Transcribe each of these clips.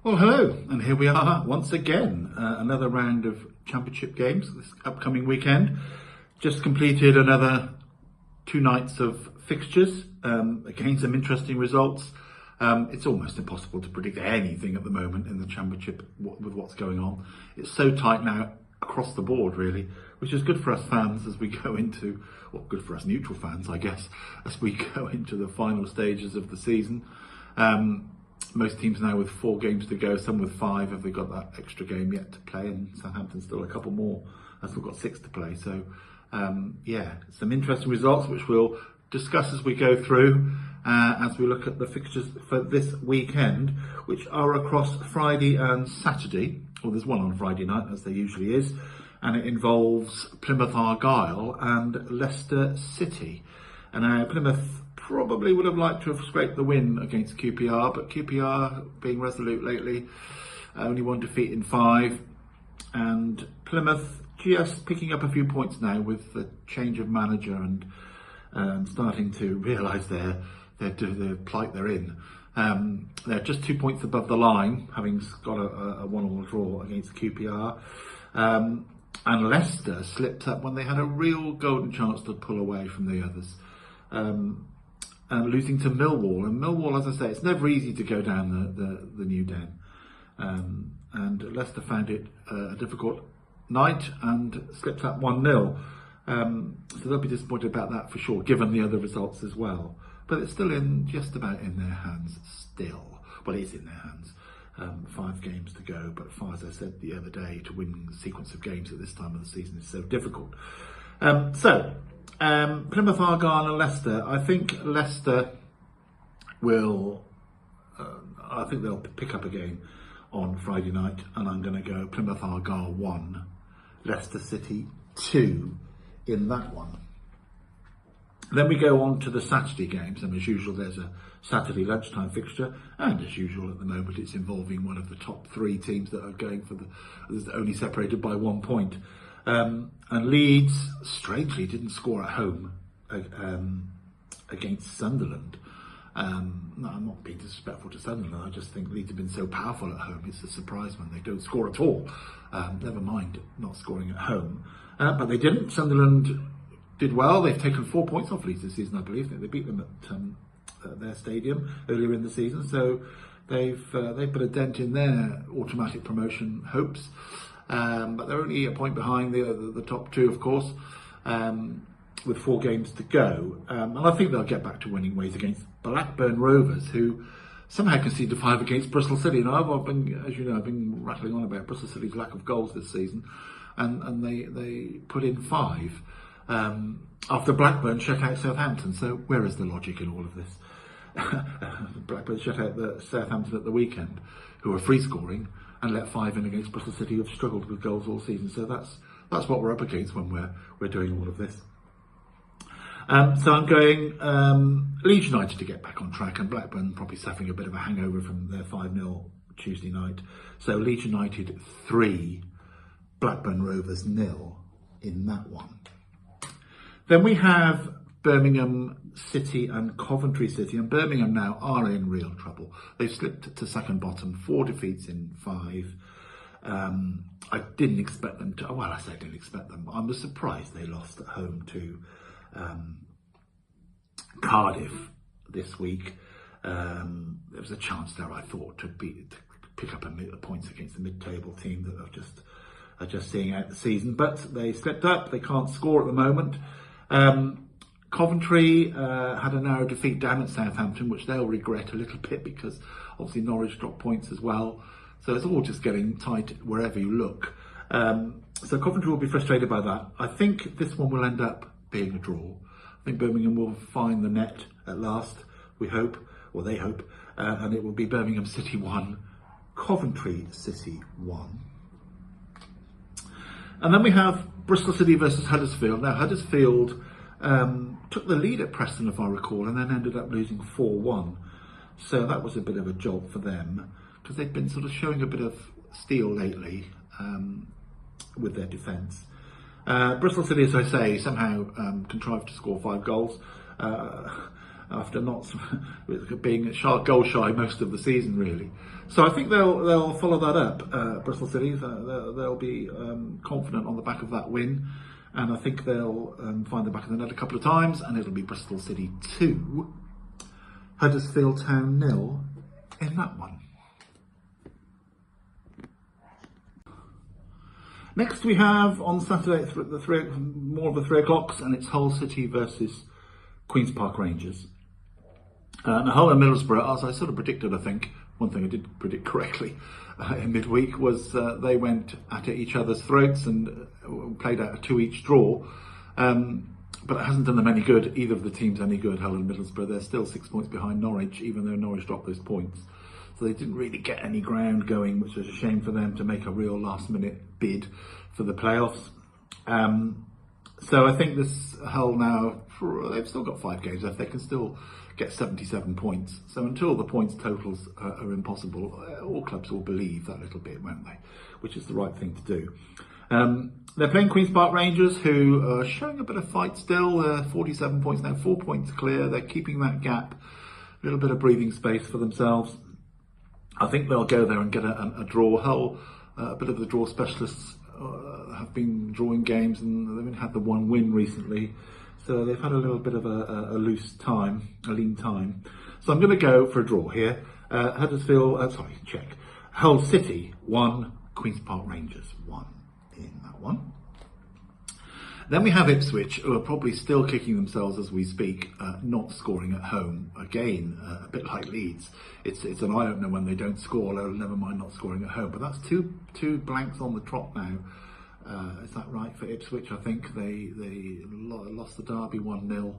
Well, hello, and here we are once again. Another round of championship games this upcoming weekend. Just completed another 2 nights of fixtures, again some interesting results. It's almost impossible to predict anything at the moment in the championship with what's going on. It's so tight now across the board, really, which is good for us fans as we go into, well, good for us neutral fans, I guess, as we go into the final stages of the season. Most teams now with 4 games to go, some with 5 if they've got that extra game yet to play, and Southampton still a couple more as we've got 6 to play. So, yeah, some interesting results which we'll discuss as we go through, as we look at the fixtures for this weekend, which are across Friday and Saturday. Well, there's one on Friday night, as there usually is, and it involves Plymouth Argyle and Leicester City. And Plymouth probably would have liked to have scraped the win against QPR, but QPR being resolute lately, only 1 defeat in 5, and Plymouth just picking up a few points now with the change of manager and starting to realise their plight they're in. They're just 2 points above the line, having got a 1-1 draw against QPR. And Leicester slipped up when they had a real golden chance to pull away from the others. And losing to Millwall. And Millwall, as I say, it's never easy to go down the new den. And Leicester found it a difficult night and slipped up 1-0. So they'll be disappointed about that for sure, given the other results as well. But it's still just about in their hands still. Well, it is in their hands. 5 games to go, but as I said the other day, to win a sequence of games at this time of the season is so difficult. Plymouth Argyle and Leicester. I think Leicester will, I think they'll pick up a game on Friday night, and I'm going to go Plymouth Argyle 1, Leicester City 2 in that one. Then we go on to the Saturday games, and as usual there's a Saturday lunchtime fixture, and as usual at the moment it's involving one of the top 3 teams that are going for only separated by 1 point. And Leeds, strangely, didn't score at home against Sunderland. No, I'm not being disrespectful to Sunderland. I just think Leeds have been so powerful at home. It's a surprise when they don't score at all. Never mind not scoring at home. But they didn't. Sunderland did well. They've taken 4 points off Leeds this season, I believe. They beat them at their stadium earlier in the season. So they've put a dent in their automatic promotion hopes. But they're only a point behind the top 2, of course, with 4 games to go. And I think they'll get back to winning ways against Blackburn Rovers, who somehow conceded 5 against Bristol City. And I've been, as you know, I've been rattling on about Bristol City's lack of goals this season, and they put in 5 after Blackburn shut out Southampton. So where is the logic in all of this? Blackburn shut out Southampton at the weekend, who are free scoring, and let 5 in against Bristol City, who've struggled with goals all season. So that's what we're up against when we're doing all of this. So I'm going Leeds United to get back on track, and Blackburn probably suffering a bit of a hangover from their 5-0 Tuesday night. So Leeds United 3, Blackburn Rovers 0 in that one. Then we have Birmingham City and Coventry City, and Birmingham now are in real trouble. They've slipped to second bottom, 4 defeats in 5. I didn't expect them to, well, I say I didn't expect them. I was surprised they lost at home to Cardiff this week. There was a chance there, I thought, to pick up a points against the mid-table team that are just seeing out the season, but they slipped up. They can't score at the moment. Coventry had a narrow defeat down at Southampton, which they'll regret a little bit because obviously Norwich dropped points as well. So it's all just getting tight wherever you look. So Coventry will be frustrated by that. I think this one will end up being a draw. I think Birmingham will find the net at last, we hope, or they hope, and it will be Birmingham City 1, Coventry City 1. And then we have Bristol City versus Huddersfield. Now Huddersfield took the lead at Preston, if I recall, and then ended up losing 4-1. So that was a bit of a job for them, because they've been sort of showing a bit of steel lately with their defence. Bristol City, as I say, somehow contrived to score 5 goals. after not being goal shy most of the season, really. So I think they'll follow that up. Bristol City, they'll be confident on the back of that win, and I think they'll find the back of the net a couple of times, and it'll be Bristol City 2, Huddersfield Town 0 in that one. Next we have on Saturday more of the 3 o'clocks, and it's Hull City versus Queen's Park Rangers. Now Hull and Middlesbrough, as I sort of predicted, I think, one thing I did predict correctly in midweek was they went at each other's throats and played out a 2 each draw. But it hasn't done them any good, either of the teams any good, Hull and Middlesbrough. They're still 6 points behind Norwich, even though Norwich dropped those points. So they didn't really get any ground going, which was a shame for them to make a real last-minute bid for the playoffs. So I think this Hull now, they've still got 5 games left. They can still get 77 points. So until the points totals are impossible, all clubs will believe that little bit, won't they? Which is the right thing to do. They're playing Queen's Park Rangers, who are showing a bit of fight still. 47 points now, 4 points clear. They're keeping that gap, a little bit of breathing space for themselves. I think they'll go there and get a draw. Hull, a bit of the draw specialists, have been drawing games, and they've only had the 1 win recently. So they've had a little bit of a lean time. So I'm going to go for a draw here. Hull City 1, Queen's Park Rangers 1 in that one. Then we have Ipswich, who are probably still kicking themselves as we speak, not scoring at home. Again, a bit like Leeds. It's an eye-opener when they don't score, never mind not scoring at home. But that's two blanks on the trot now. Is that right for Ipswich? I think they lost the derby 1-0,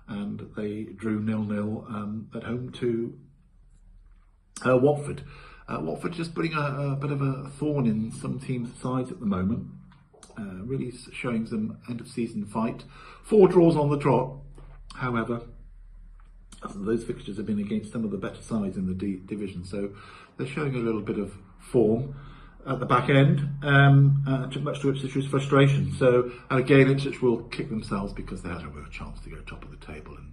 and they drew 0-0 at home to Watford. Watford just putting a bit of a thorn in some teams' sides at the moment. Really showing some end-of-season fight. 4 draws on the trot. However, those fixtures have been against some of the better sides in the division, so they're showing a little bit of form at the back end, much to Ipswich's frustration. So, and again, Ipswich will kick themselves because they had a real chance to go top of the table and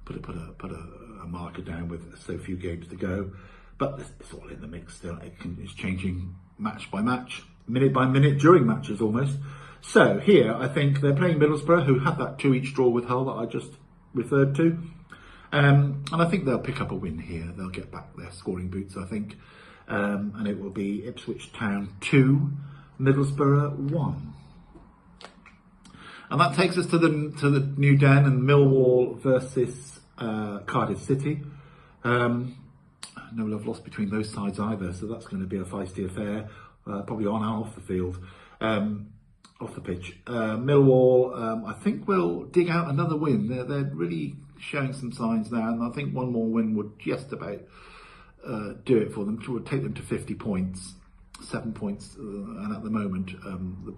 put a marker down with so few games to go. But it's all in the mix still. It's changing match by match, minute by minute, during matches almost. So here, I think they're playing Middlesbrough, who had that 2 each draw with Hull that I just referred to. And I think they'll pick up a win here. They'll get back their scoring boots, I think. And it will be Ipswich Town 2, Middlesbrough 1. And that takes us to the new den and Millwall versus Cardiff City. No love lost between those sides either, so that's going to be a feisty affair, probably on and off the field, off the pitch. Millwall, I think, will dig out another win. They're really showing some signs now, and I think one more win would just about do it for them. It would take them to 50 points, 7 points, and at the moment, the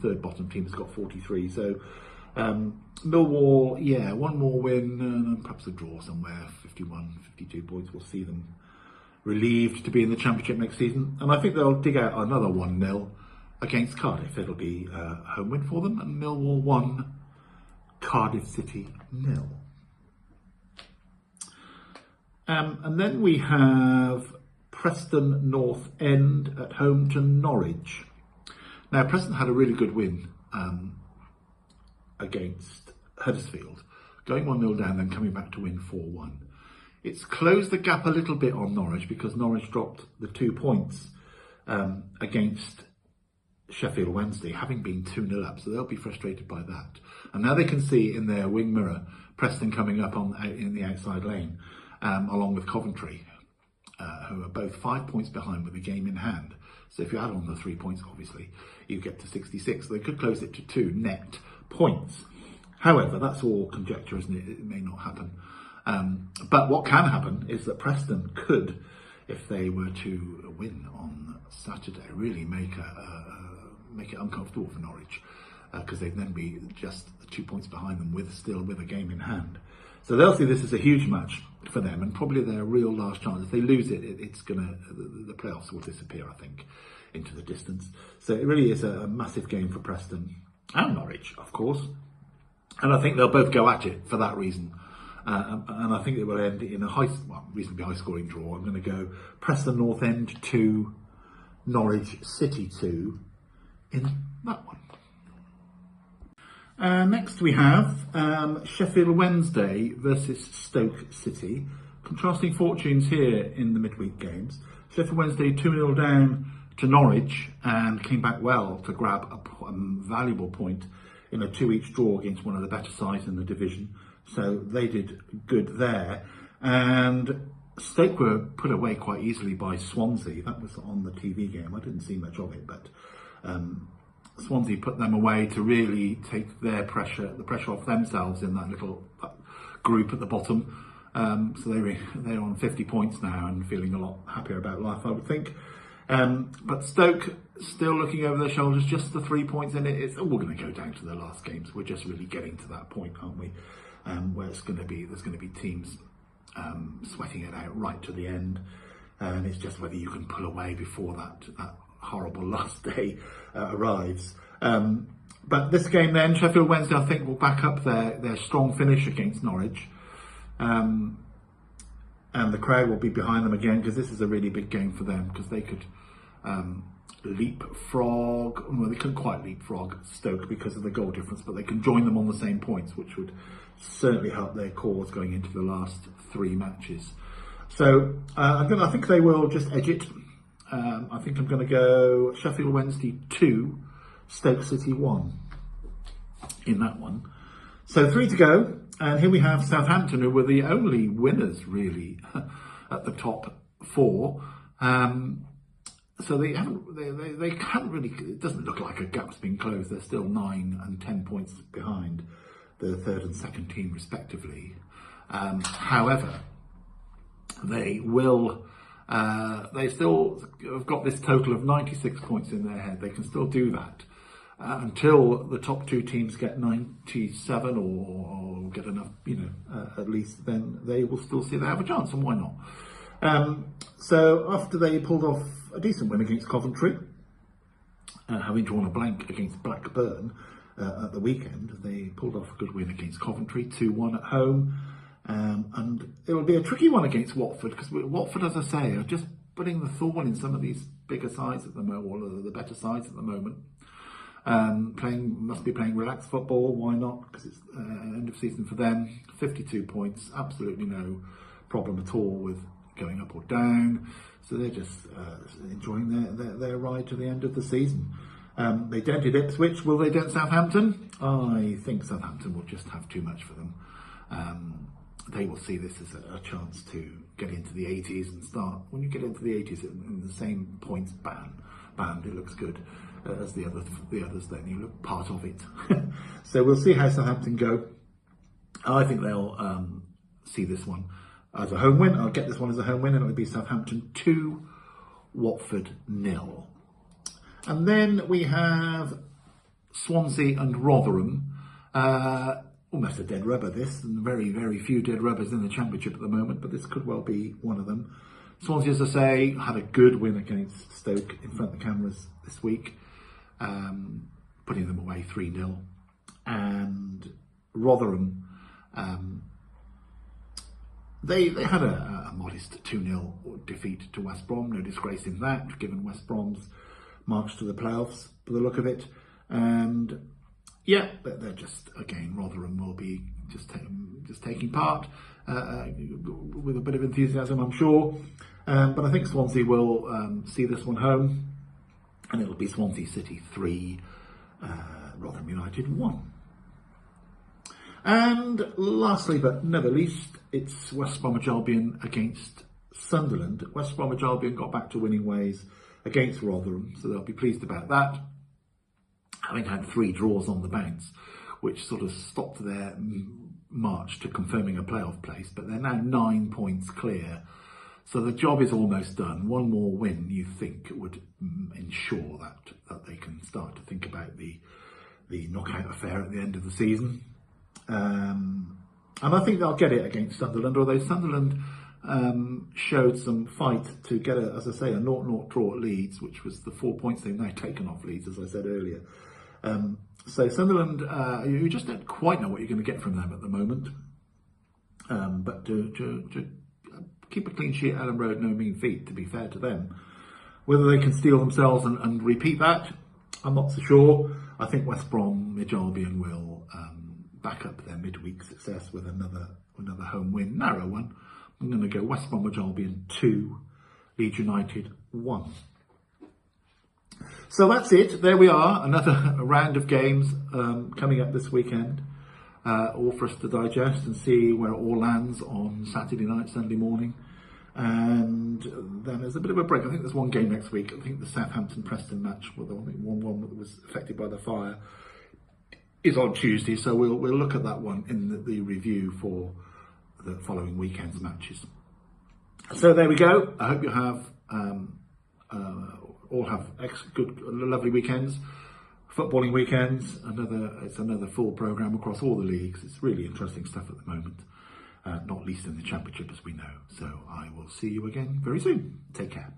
third bottom team has got 43. So Millwall, yeah, one more win and perhaps a draw somewhere, 51, 52 points. We'll see them relieved to be in the Championship next season. And I think they'll dig out another 1-0 against Cardiff. It'll be a home win for them, and Millwall 1, Cardiff City 0. And then we have Preston North End at home to Norwich. Now, Preston had a really good win against Huddersfield, going 1-0 down, then coming back to win 4-1. It's closed the gap a little bit on Norwich because Norwich dropped the 2 points against Sheffield Wednesday, having been 2-0 up, so they'll be frustrated by that. And now they can see in their wing mirror Preston coming up in the outside lane, along with Coventry, who are both 5 points behind with a game in hand. So if you add on the 3 points, obviously, you get to 66. They could close it to 2 net points. However, that's all conjecture, isn't it? It may not happen. But what can happen is that Preston could, if they were to win on Saturday, really make it uncomfortable for Norwich, because they'd then be just 2 points behind them with a game in hand. So they'll see this as a huge match for them, and probably their real last chance. If they lose it, the playoffs will disappear, I think, into the distance. So it really is a massive game for Preston and Norwich, of course. And I think they'll both go at it for that reason. and I think it will end in a reasonably high-scoring draw. I'm going to go Preston North End 2, Norwich City 2 in that one. Next we have Sheffield Wednesday versus Stoke City. Contrasting fortunes here in the midweek games. Sheffield Wednesday 2-0 down to Norwich and came back well to grab a valuable point in a 2-each draw against one of the better sides in the division. So they did good there. And Stoke were put away quite easily by Swansea. That was on the TV game. I didn't see much of it, but Swansea put them away to really take the pressure off themselves in that little group at the bottom. So they're on 50 points now and feeling a lot happier about life, I would think. But Stoke still looking over their shoulders, just the 3 points in it. It's all going to go down to the last games. We're just really getting to that point, aren't we? Where there's going to be teams sweating it out right to the end, and it's just whether you can pull away before that horrible last day arrives. But this game then, Sheffield Wednesday, I think, will back up their strong finish against Norwich. And the crowd will be behind them again, because this is a really big game for them, because they could leapfrog. Well, they couldn't quite leapfrog Stoke because of the goal difference, but they can join them on the same points, which would certainly help their cause going into the last 3 matches. So I think they will just edge it. I think I'm going to go Sheffield Wednesday 2, Stoke City 1 in that one. So 3 to go. And here we have Southampton, who were the only winners, really, at the top 4. So they haven't really, it doesn't look like a gap's been closed. They're still 9 and 10 points behind the third and second team, respectively. However, they still have got this total of 96 points in their head. They can still do that. Until the top 2 teams get 97 or get enough, at least, then they will still see they have a chance, and why not? So after they pulled off a decent win against Coventry, having drawn a blank against Blackburn at the weekend, they pulled off a good win against Coventry, 2-1 at home, and it will be a tricky one against Watford, because Watford, as I say, are just putting the thorn in some of these bigger sides at the moment, or the better sides at the moment. Must be playing relaxed football. Why not? Because it's end of season for them. 52 points, absolutely no problem at all with going up or down. So they're just enjoying their ride to the end of the season. They dented Ipswich. Will they dent Southampton? I think Southampton will just have too much for them. They will see this as a chance to get into the 80s and start. When you get into the 80s in the same points band, it looks good. As the others, then you look part of it. So we'll see how Southampton go. I think they'll see this one as a home win. I'll get this one as a home win, and it'll be Southampton 2, Watford 0. And then we have Swansea and Rotherham. Almost a dead rubber, this, and very, very few dead rubbers in the Championship at the moment, but this could well be one of them. Swansea, as I say, had a good win against Stoke in front of the cameras this week, putting them away 3-0. And Rotherham, they had a modest 2-0 defeat to West Brom. No disgrace in that, given West Brom's march to the playoffs, by the look of it. And yeah, they're just, again, Rotherham will be just taking part with a bit of enthusiasm, I'm sure. But I think Swansea will see this one home, and it'll be Swansea City 3, Rotherham United 1. And lastly, but never least, it's West Bromwich Albion against Sunderland. West Bromwich Albion got back to winning ways against Rotherham, so they'll be pleased about that, having had 3 draws on the bounce, which sort of stopped their march to confirming a playoff place. But they're now 9 points clear, so the job is almost done. One more win, you think, would ensure that they can start to think about the knockout affair at the end of the season. And I think they'll get it against Sunderland, although Sunderland showed some fight to get, as I say, a 0-0 draw at Leeds, which was the 4 points they've now taken off Leeds, as I said earlier. So Sunderland, you just don't quite know what you're going to get from them at the moment. but to keep a clean sheet at Ellen Road, no mean feat, to be fair to them. Whether they can steel themselves and repeat that, I'm not so sure. I think West Bromwich Albion will back up their midweek success with another home win, narrow one. I'm going to go West Bromwich Albion 2, Leeds United 1. So that's it. There we are. Another round of games coming up this weekend. All for us to digest and see where it all lands on Saturday night, Sunday morning. And then there's a bit of a break. I think there's one game next week. I think the Southampton Preston match, well, the 1-1 that was affected by the fire, is on Tuesday. So we'll look at that one in the review for the following weekend's matches. So there we go. I hope you have all have good, lovely weekends, footballing weekends. It's another full programme across all the leagues. It's really interesting stuff at the moment, not least in the Championship, as we know. So I will see you again very soon. Take care.